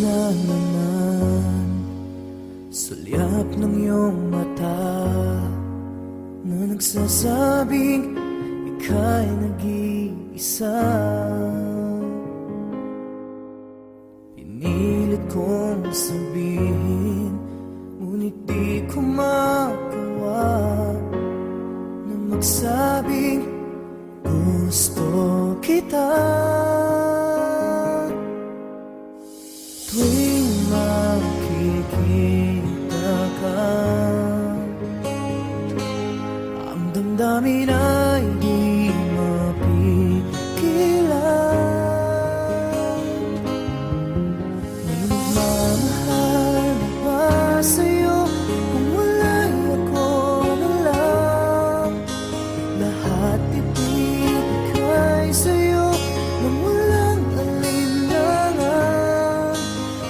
na naman sulyap ng iyong mata na nagsasabing ika'y nag-iisa. Pinilit kong sabihin, ngunit di ko magawa na magsabing gusto kita. Tuwing makikita ka, ang damdamin ay di mapigilan. May nagmamahal na ba sa'yo kung wala'y ako na lang? Lahat ibigay sa'yo nang walang alinlangan.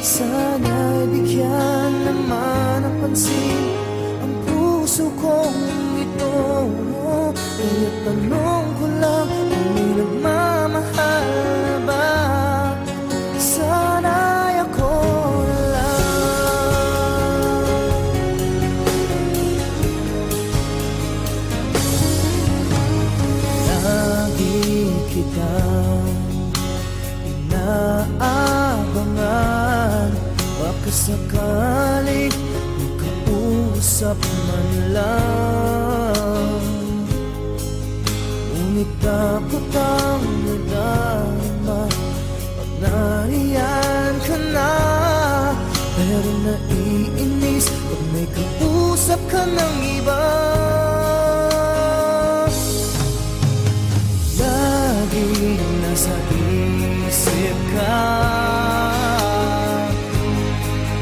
Sana'y bigyan naman ng pansin ang puso kong ito. Kaya tanong ko lang kung may nagmamahal na ba? Sana'y ako na lang. Lagi kitang inaabangan, baka sakaling makausap man lang. Ngunit takot ang nadama pag nariyan ka na. Pero naiinis pag may kausap ka ng iba. Lagi nasa isip ka,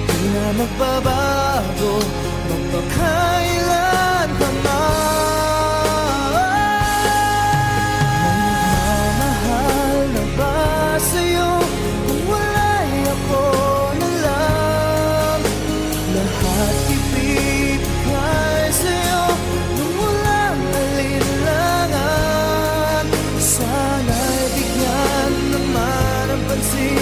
di na magbabago magpakailan pa man. May nagmamahal na ba sa'yo kung wala'y ako na lang? Lahat ibibigay sa'yo nung walang alinlangan. Sana'y bigyan naman ang pansin